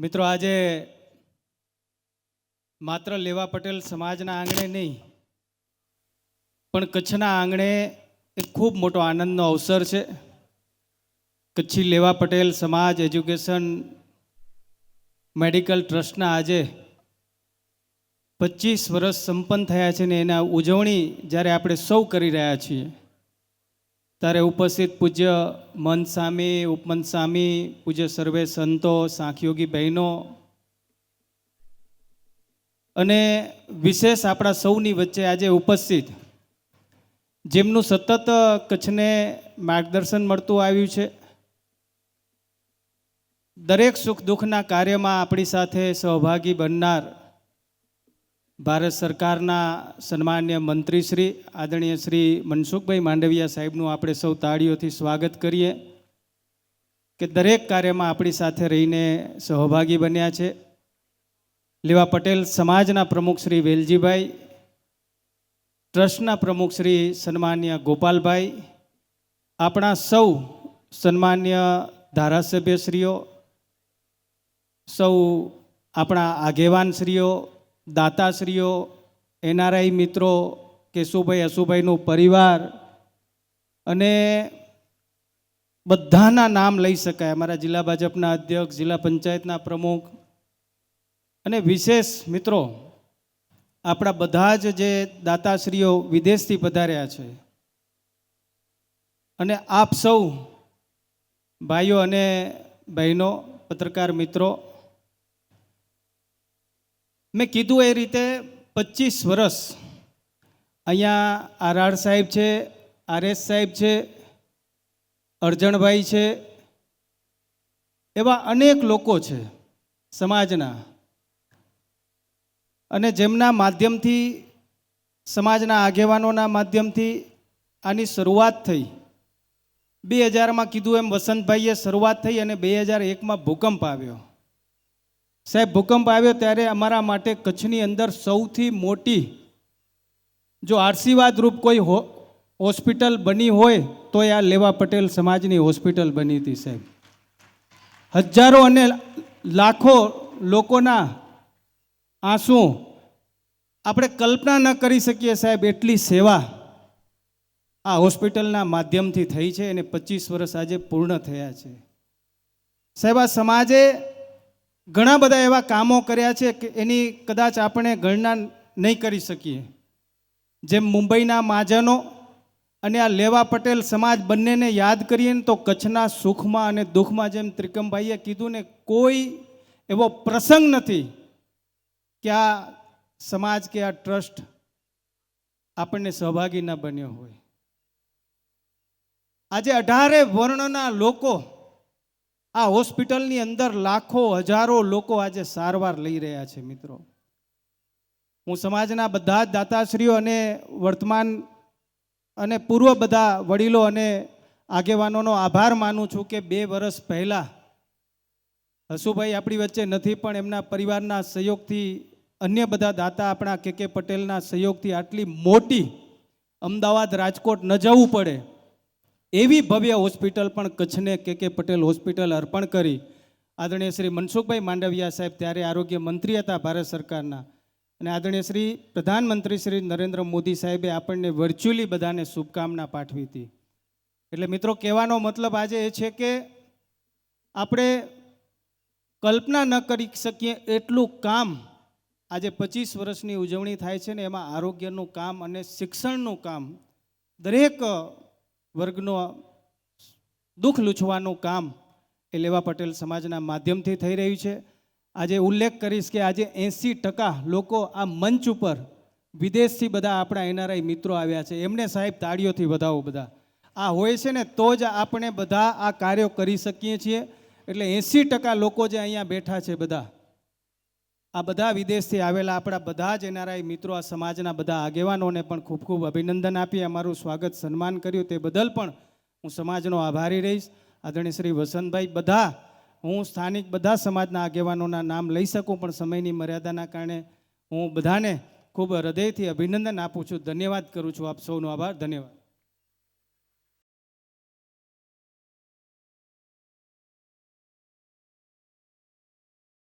મિત્રો, આજે માત્ર લેવા પટેલ સમાજના આંગણે નહીં પણ કચ્છના આંગણે એક ખૂબ મોટો આનંદનો અવસર છે. કચ્છી લેવા પટેલ સમાજ એજ્યુકેશન મેડિકલ ટ્રસ્ટના આજે 25 વર્ષ સંપન્ન થયા છે ને એના ઉજવણી જ્યારે આપણે સૌ કરી રહ્યા છીએ ત્યારે ઉપસ્થિત પૂજ્ય મહંત સ્વામી, ઉપમંત સ્વામી, પૂજ્ય સર્વે સંતો, સાંખયોગી બહેનો અને વિશેષ આપણા સૌની વચ્ચે આજે ઉપસ્થિત જેમનું સતત કચ્છને માર્ગદર્શન મળતું આવ્યું છે, દરેક સુખ દુઃખના કાર્યમાં આપણી સાથે સહભાગી બનનાર ભારત સરકારના સન્માન્ય મંત્રી શ્રી આદરણીય શ્રી મનસુખભાઈ માંડવિયા સાહેબનું આપણે સૌ તાળીઓથી સ્વાગત કરીએ કે દરેક કાર્યમાં આપણી સાથે રહીને સહભાગી બન્યા છે. લેવા પટેલ સમાજના પ્રમુખ શ્રી વેલજીભાઈ, ટ્રસ્ટના પ્રમુખ શ્રી સન્માન્ય ગોપાલભાઈ, આપણા સૌ સન્માન્ય ધારાસભ્યશ્રીઓ, સૌ આપણા આગેવાનશ્રીઓ, દાતાશ્રીઓ, એનઆરઆઈ મિત્રો, કેશુભાઈ અશુભાઈનું પરિવાર અને બધાના નામ લઈ શકાય, અમારા જિલ્લા ભાજપના અધ્યક્ષ, જિલ્લા પંચાયતના પ્રમુખ અને વિશેષ મિત્રો આપણા બધા જ જે દાતાશ્રીઓ વિદેશથી પધાર્યા છે અને આપ સૌ ભાઈઓ અને બહેનો, પત્રકાર મિત્રો, મેં કીધું એ રીતે 25 વર્ષ અહીંયા આરઆર સાહેબ છે, આરએસ સાહેબ છે, અરજણભાઈ છે, એવા અનેક લોકો છે સમાજના અને જેમના માધ્યમથી, સમાજના આગેવાનોના માધ્યમથી આની શરૂઆત થઈ. 2000માં કીધું એમ વસંતભાઈએ શરૂઆત થઈ અને 2001માં ભૂકંપ આવ્યો. સાહેબ, ભૂકંપ આવ્યો ત્યારે અમારા માટે કચ્છની અંદર સૌથી મોટી જો આશીર્વાદ રૂપ કોઈ હોસ્પિટલ બની હોય તો એ આ લેવા પટેલ સમાજની હોસ્પિટલ બની હતી. સાહેબ, હજારો અને લાખો લોકોના આંસુ આપણે કલ્પના ન કરી શકીએ સાહેબ, એટલી સેવા આ હોસ્પિટલના માધ્યમથી થઈ છે અને 25 વર્ષ આજે પૂર્ણ થયા છે. સાહેબ, આ સમાજે ઘણા બધા એવા કામો કર્યા છે કે એની કદાચ આપણે ગણના નહીં કરી શકીએ. જેમ મુંબઈના મહાજનો અને આ લેવા પટેલ સમાજ બંનેને યાદ કરીએ ને તો કચ્છના સુખમાં અને દુઃખમાં, જેમ ત્રિકમભાઈએ કીધું ને, કોઈ એવો પ્રસંગ નથી કે આ સમાજ કે આ ટ્રસ્ટ આપણને સહભાગી ન બન્યો હોય. આજે 18 વર્ણના લોકો આ હોસ્પિટલની અંદર લાખો હજારો લોકો આજે સારવાર લઈ રહ્યા છે. મિત્રો, હું સમાજના બધા જ દાતાશ્રીઓ અને વર્તમાન અને પૂર્વ બધા વડીલો અને આગેવાનોનો આભાર માનું છું કે 2 વર્ષ પહેલાં હસુભાઈ આપણી વચ્ચે નથી પણ એમના પરિવારના સહયોગથી, અન્ય બધા દાતા આપણા કે પટેલના સહયોગથી આટલી મોટી અમદાવાદ, રાજકોટ ન જવું પડે એવી ભવ્ય હોસ્પિટલ પણ કચ્છને કે પટેલ હોસ્પિટલ અર્પણ કરી. આદરણીય શ્રી મનસુખભાઈ માંડવિયા સાહેબ ત્યારે આરોગ્ય મંત્રી હતા ભારત સરકારના અને આદરણીય શ્રી પ્રધાનમંત્રી શ્રી નરેન્દ્ર મોદી સાહેબે આપણને વર્ચ્યુઅલી બધાને શુભકામના પાઠવી હતી. એટલે મિત્રો, કહેવાનો મતલબ આજે એ છે કે આપણે કલ્પના ન કરી શકીએ એટલું કામ આજે 25 વર્ષની ઉજવણી થાય છે ને એમાં આરોગ્યનું કામ અને શિક્ષણનું કામ, દરેક વર્ગનો દુઃખ લૂછવાનું કામ એ લેવા પટેલ સમાજના માધ્યમથી થઈ રહ્યું છે. આજે ઉલ્લેખ કરીશ કે આજે 80% લોકો આ મંચ ઉપર વિદેશથી બધા આપણા એનઆરઆઈ મિત્રો આવ્યા છે. એમને સાહેબ તાળીઓથી વધાવો. બધા આ હોય છે ને તો જ આપણે બધા આ કાર્યો કરી શકીએ છીએ. એટલે 80% લોકો જે અહીંયા બેઠા છે બધા, આ બધા વિદેશથી આવેલા આપણા બધા જ એનઆરઆઈ મિત્રો, આ સમાજના બધા આગેવાનોને પણ ખૂબ ખૂબ અભિનંદન આપી અમારું સ્વાગત સન્માન કર્યું તે બદલ પણ હું સમાજનો આભારી રહીશ. આદરણીય શ્રી વસંતભાઈ, બધા હું સ્થાનિક બધા સમાજના આગેવાનોના નામ લઈ શકું પણ સમયની મર્યાદાના કારણે હું બધાને ખૂબ હૃદયથી અભિનંદન આપું છું, ધન્યવાદ કરું છું. આપ સૌનો આભાર. ધન્યવાદ.